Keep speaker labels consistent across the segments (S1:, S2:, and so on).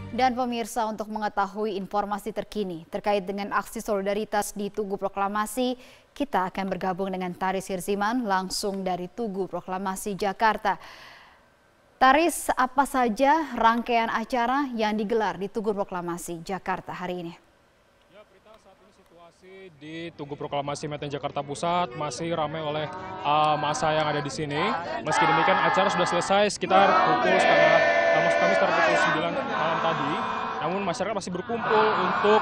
S1: Dan pemirsa, untuk mengetahui informasi terkini terkait dengan aksi solidaritas di Tugu Proklamasi, kita akan bergabung dengan Taris Hirziman langsung dari Tugu Proklamasi Jakarta. Taris, apa saja rangkaian acara yang digelar di Tugu Proklamasi Jakarta hari ini?
S2: Ya, Prita, saat ini situasi di Tugu Proklamasi Menteng Jakarta Pusat masih ramai oleh massa yang ada di sini. Meski demikian, acara sudah selesai sekitar pukul sekitar pukul 9 malam tadi. Namun masyarakat masih berkumpul untuk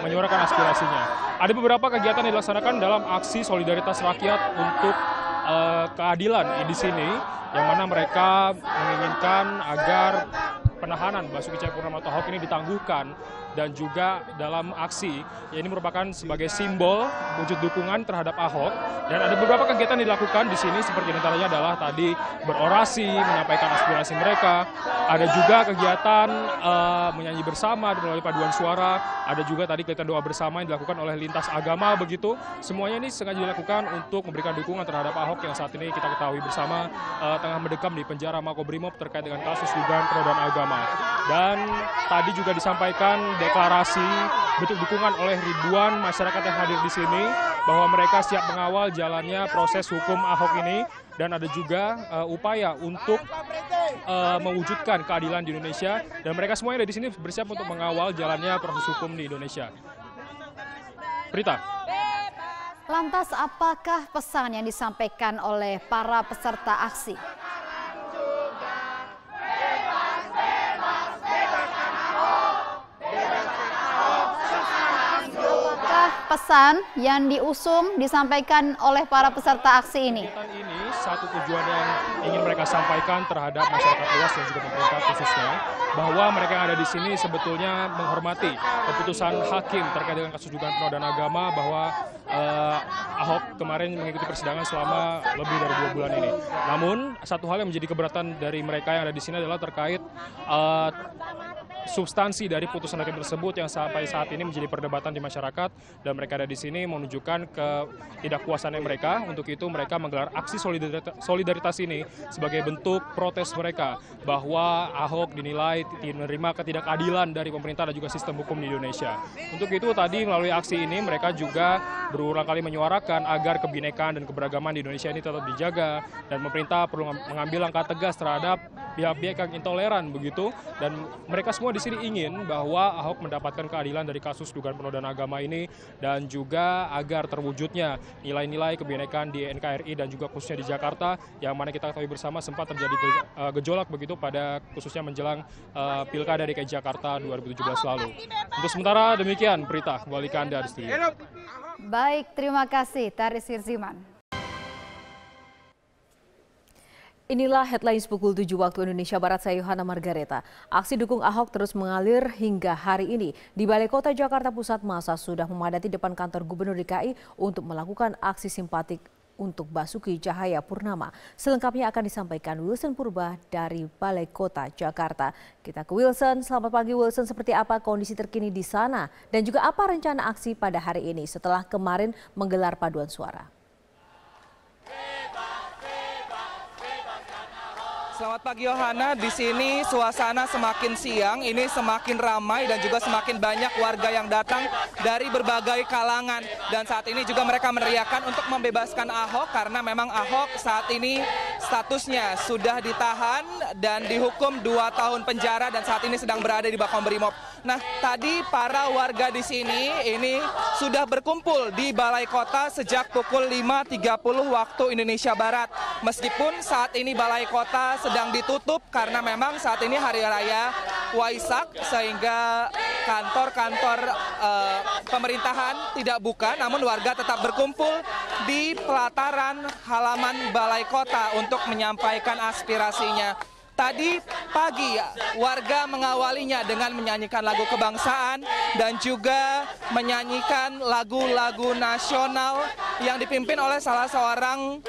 S2: menyuarakan aspirasinya. Ada beberapa kegiatan yang dilaksanakan dalam aksi solidaritas rakyat untuk keadilan di sini, yang mana mereka menginginkan agar penahanan Basuki Cahayapurnama atau Ahok ini ditangguhkan, dan juga dalam aksi ya ini merupakan sebagai simbol wujud dukungan terhadap Ahok. Dan ada beberapa kegiatan dilakukan di sini, seperti antaranya adalah tadi berorasi, menyampaikan aspirasi mereka. Ada juga kegiatan menyanyi bersama melalui paduan suara. Ada juga tadi kegiatan doa bersama yang dilakukan oleh lintas agama begitu. Semuanya ini sengaja dilakukan untuk memberikan dukungan terhadap Ahok yang saat ini kita ketahui bersama tengah mendekam di penjara Makobrimob terkait dengan kasus dugaan penodaan agama. Dan tadi juga disampaikan deklarasi bentuk dukungan oleh ribuan masyarakat yang hadir di sini bahwa mereka siap mengawal jalannya proses hukum Ahok ini, dan ada juga upaya untuk mewujudkan keadilan di Indonesia, dan mereka semuanya ada di sini bersiap untuk mengawal jalannya proses hukum di Indonesia. Prita.
S1: Lantas apakah pesan yang disampaikan oleh para peserta aksi? Pesan yang diusung disampaikan oleh para peserta aksi ini?
S2: Ini satu tujuan yang ingin mereka sampaikan terhadap masyarakat luas dan juga pemerintah khususnya, bahwa mereka yang ada di sini sebetulnya menghormati keputusan hakim terkait dengan kasus dugaan penodaan agama, bahwa Ahok kemarin mengikuti persidangan selama lebih dari 2 bulan ini. Namun satu hal yang menjadi keberatan dari mereka yang ada di sini adalah terkait substansi dari putusan hakim tersebut yang sampai saat ini menjadi perdebatan di masyarakat, dan mereka ada di sini menunjukkan ketidakpuasannya mereka. Untuk itu mereka menggelar aksi solidaritas ini sebagai bentuk protes mereka bahwa Ahok dinilai menerima ketidakadilan dari pemerintah dan juga sistem hukum di Indonesia. Untuk itu tadi melalui aksi ini mereka juga berulang kali menyuarakan agar kebinekaan dan keberagaman di Indonesia ini tetap dijaga, dan pemerintah perlu mengambil langkah tegas terhadap pihak-pihak yang intoleran begitu. Dan mereka semua di sini ingin bahwa Ahok mendapatkan keadilan dari kasus dugaan penodaan agama ini, dan juga agar terwujudnya nilai-nilai kebinekaan di NKRI dan juga khususnya di Jakarta, yang mana kita ketahui bersama sempat terjadi gejolak begitu pada khususnya menjelang Pilkada DKI Jakarta 2017 lalu. Untuk sementara demikian, Prita, kembali ke Anda di studio.
S1: Baik, terima kasih Taris Hirziman.
S3: Inilah headlines pukul 7 waktu Indonesia Barat, saya Yohana Margareta. Aksi dukung Ahok terus mengalir hingga hari ini. Di Balai Kota Jakarta Pusat, massa sudah memadati depan kantor Gubernur DKI untuk melakukan aksi simpatik untuk Basuki Cahayapurnama. Selengkapnya akan disampaikan Wilson Purba dari Balai Kota Jakarta. Kita ke Wilson. Selamat pagi Wilson, seperti apa kondisi terkini di sana? Dan juga apa rencana aksi pada hari ini setelah kemarin menggelar paduan suara?
S4: Selamat pagi Yohana, di sini suasana semakin siang, ini semakin ramai dan juga semakin banyak warga yang datang dari berbagai kalangan. Dan saat ini juga mereka meneriakan untuk membebaskan Ahok, karena memang Ahok saat ini statusnya sudah ditahan dan dihukum 2 tahun penjara, dan saat ini sedang berada di Makobrimob. Nah, tadi para warga di sini ini sudah berkumpul di Balai Kota sejak pukul 5.30 waktu Indonesia Barat. Meskipun saat ini Balai Kota sedang ditutup karena memang saat ini hari raya Waisak, sehingga kantor-kantor pemerintahan tidak buka, namun warga tetap berkumpul di pelataran halaman Balai Kota untuk menyampaikan aspirasinya. Tadi pagi warga mengawalinya dengan menyanyikan lagu kebangsaan dan juga menyanyikan lagu-lagu nasional yang dipimpin oleh salah seorang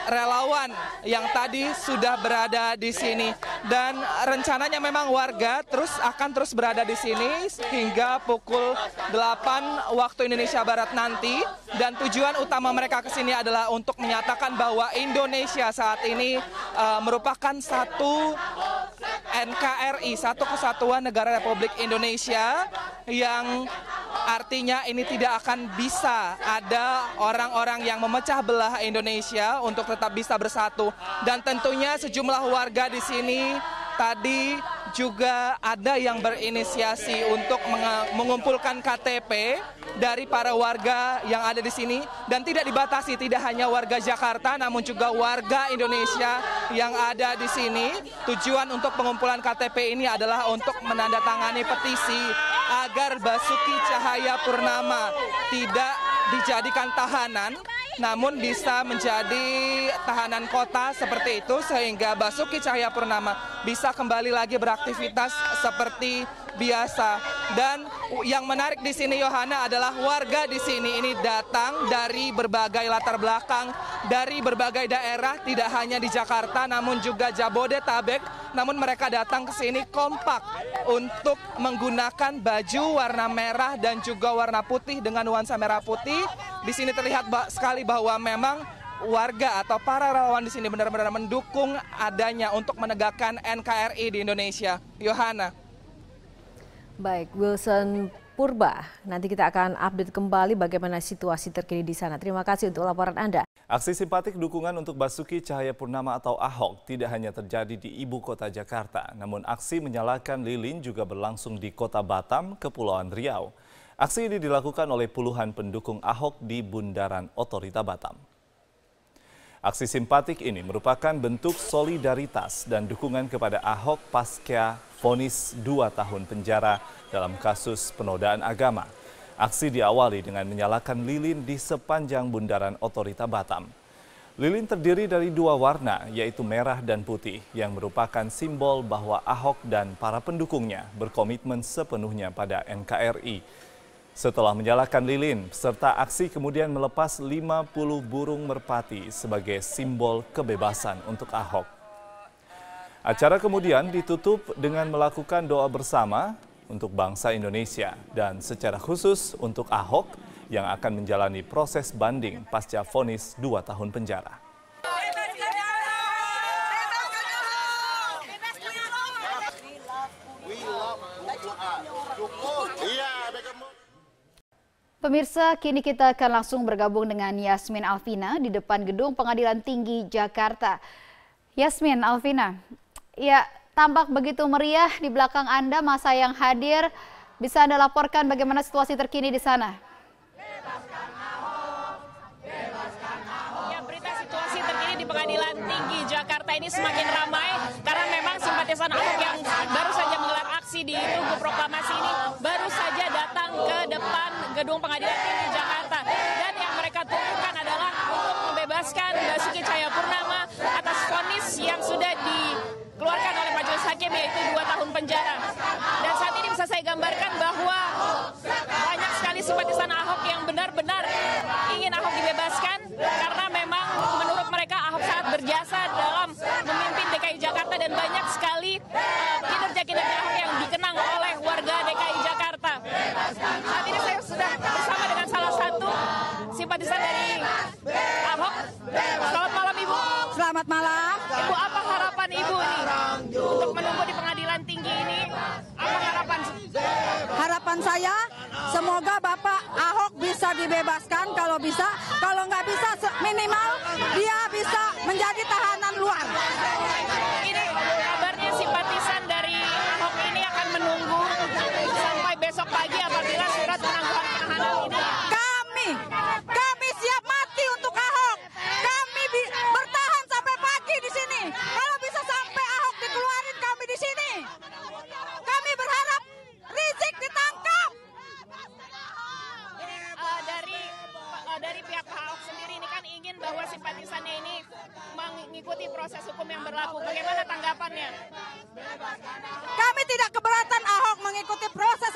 S4: relawan yang tadi sudah berada di sini. Dan rencananya memang warga akan terus berada di sini hingga pukul 8 waktu Indonesia Barat nanti. Dan tujuan utama mereka ke sini adalah untuk menyatakan bahwa Indonesia saat ini merupakan satu NKRI, Satu Kesatuan Negara Republik Indonesia, yang artinya ini tidak akan bisa ada orang-orang yang memecah belah Indonesia untuk tetap bisa bersatu. Dan tentunya sejumlah warga di sini tadi juga ada yang berinisiasi untuk mengumpulkan KTP dari para warga yang ada di sini, dan tidak dibatasi, tidak hanya warga Jakarta namun juga warga Indonesia yang ada di sini. Tujuan untuk pengumpulan KTP ini adalah untuk menandatangani petisi agar Basuki Cahayapurnama tidak dijadikan tahanan, namun bisa menjadi tahanan kota seperti itu, sehingga Basuki Cahayapurnama bisa kembali lagi beraktivitas seperti biasa. Dan yang menarik di sini, Yohana, adalah warga di sini ini datang dari berbagai latar belakang, dari berbagai daerah, tidak hanya di Jakarta namun juga Jabodetabek. Namun mereka datang ke sini kompak untuk menggunakan baju warna merah dan juga warna putih dengan nuansa merah putih. Di sini terlihat sekali bahwa memang warga atau para relawan di sini benar-benar mendukung adanya untuk menegakkan NKRI di Indonesia. Yohana.
S3: Baik, Wilson Purba, nanti kita akan update kembali bagaimana situasi terkini di sana. Terima kasih untuk laporan Anda.
S5: Aksi simpatik dukungan untuk Basuki Cahayapurnama atau Ahok tidak hanya terjadi di ibu kota Jakarta, namun aksi menyalakan lilin juga berlangsung di kota Batam, Kepulauan Riau. Aksi ini dilakukan oleh puluhan pendukung Ahok di Bundaran Otorita Batam. Aksi simpatik ini merupakan bentuk solidaritas dan dukungan kepada Ahok pasca vonis 2 tahun penjara dalam kasus penodaan agama. Aksi diawali dengan menyalakan lilin di sepanjang Bundaran Otorita Batam. Lilin terdiri dari 2 warna, yaitu merah dan putih, yang merupakan simbol bahwa Ahok dan para pendukungnya berkomitmen sepenuhnya pada NKRI. Setelah menyalakan lilin, peserta aksi kemudian melepas 50 burung merpati sebagai simbol kebebasan untuk Ahok. Acara kemudian ditutup dengan melakukan doa bersama untuk bangsa Indonesia dan secara khusus untuk Ahok yang akan menjalani proses banding pasca vonis 2 tahun penjara.
S1: Pemirsa, kini kita akan langsung bergabung dengan Yasmin Alvina di depan Gedung Pengadilan Tinggi Jakarta. Yasmin, Alvina, ya tampak begitu meriah di belakang Anda masa yang hadir. Bisa Anda laporkan bagaimana situasi terkini di sana?
S6: Ya, berita situasi terkini di Pengadilan Tinggi Jakarta ini semakin ramai karena memang simpatisan Ahok yang baru saja menggelar aksi di Tugu Proklamasi ini baru saja datang ke depan Gedung Pengadilan Tinggi Jakarta, dan yang mereka tuntutkan adalah untuk membebaskan Basuki Cahayapurnama atas vonis yang sudah dikeluarkan oleh majelis hakim, yaitu 2 tahun penjara. Dan saat ini bisa saya gambarkan bahwa banyak sekali simpatisan Ahok yang benar-benar ingin Ahok dibebaskan karena memang menurut mereka Ahok sangat berjasa dalam memimpin DKI Jakarta, dan banyak sekali kinerja-kinerja Ahok yang dikenang oleh warga DKI Jakarta. Saat ini saya sudah bersama dengan salah satu simpatisan dari Ahok. Selamat malam, Ibu.
S7: Selamat malam.
S6: Ibu, apa harapan Ibu ini untuk menunggu di Pengadilan Tinggi ini? Apa harapan?
S7: Harapan saya semoga Bapak Ahok bisa dibebaskan kalau bisa. Kalau nggak bisa minimal dia bisa menjadi tahanan luar.
S6: Ini kabarnya simpatisan dari Ahok ini akan menunggu sampai besok pagi apabila surat penangguhan penahanan ini.
S7: Kami siap mati untuk Ahok. Kami bertahan sampai pagi di sini. Kalau bisa sampai Ahok dikeluarin kami di sini. Kami berharap Rizik ditangkap.
S6: Dari pihak Ahok sendiri ini kan ingin bahwa simpatisannya ini mengikuti proses hukum yang berlaku. Bagaimana tanggapannya?
S7: Kami tidak keberatan Ahok mengikuti proses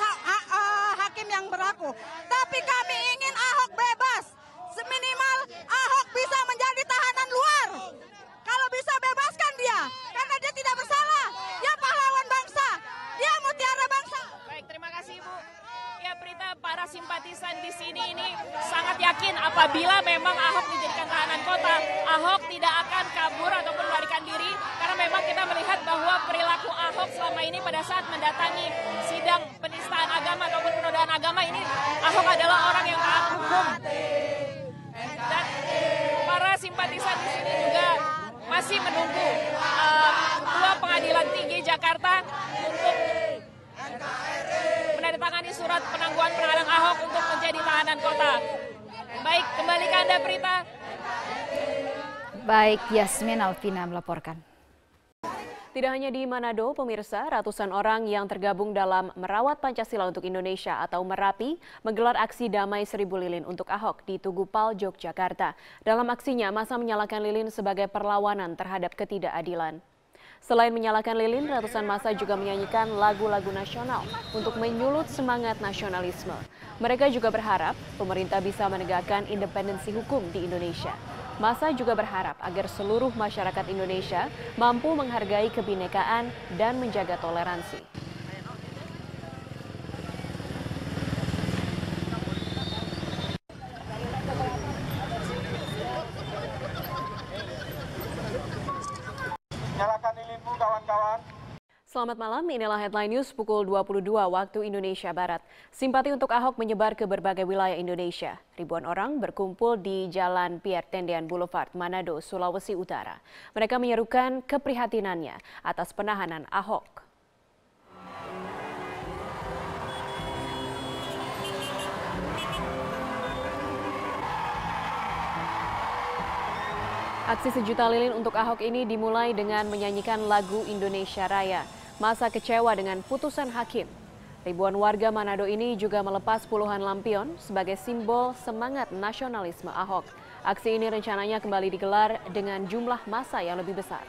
S7: hakim yang berlaku. Tapi kami ingin Ahok bebas. Seminimal Ahok bisa menjadi tahanan luar. Kalau bisa bebaskan dia. Karena dia tidak bersalah. Dia pahlawan bangsa. Dia mutiara bangsa.
S6: Baik, terima kasih Ibu. Ya, Prita, para simpatisan di sini ini sangat yakin apabila memang Ahok dijadikan tahanan kota, Ahok tidak akan kabur ataupun melarikan diri karena memang kita melihat bahwa perilaku Ahok selama ini pada saat mendatangi sidang penistaan agama ataupun penodaan agama ini, Ahok adalah orang yang taat hukum. Dan para simpatisan di sini juga masih menunggu Ketua Pengadilan Tinggi Jakarta untuk menandatangani surat penangguhan penahanan Ahok untuk menjadi tahanan kota. Baik, kembali ke Anda, Prita.
S1: Baik, Yasmin Alvina melaporkan.
S8: Tidak hanya di Manado, pemirsa, ratusan orang yang tergabung dalam Merawat Pancasila untuk Indonesia atau Merapi menggelar aksi damai 1000 lilin untuk Ahok di Tugu Pal, Yogyakarta. Dalam aksinya, massa menyalakan lilin sebagai perlawanan terhadap ketidakadilan. Selain menyalakan lilin, ratusan massa juga menyanyikan lagu-lagu nasional untuk menyulut semangat nasionalisme. Mereka juga berharap pemerintah bisa menegakkan independensi hukum di Indonesia. Massa juga berharap agar seluruh masyarakat Indonesia mampu menghargai kebinekaan dan menjaga toleransi.
S9: Nyalakan lilinmu, kawan-kawan.
S8: Selamat malam, inilah Headline News pukul 22 waktu Indonesia Barat. Simpati untuk Ahok menyebar ke berbagai wilayah Indonesia. Ribuan orang berkumpul di Jalan Pierre Tendian Boulevard, Manado, Sulawesi Utara. Mereka menyerukan keprihatinannya atas penahanan Ahok. Aksi sejuta lilin untuk Ahok ini dimulai dengan menyanyikan lagu Indonesia Raya. Massa kecewa dengan putusan hakim. Ribuan warga Manado ini juga melepas puluhan lampion sebagai simbol semangat nasionalisme Ahok. Aksi ini rencananya kembali digelar dengan jumlah massa yang lebih besar.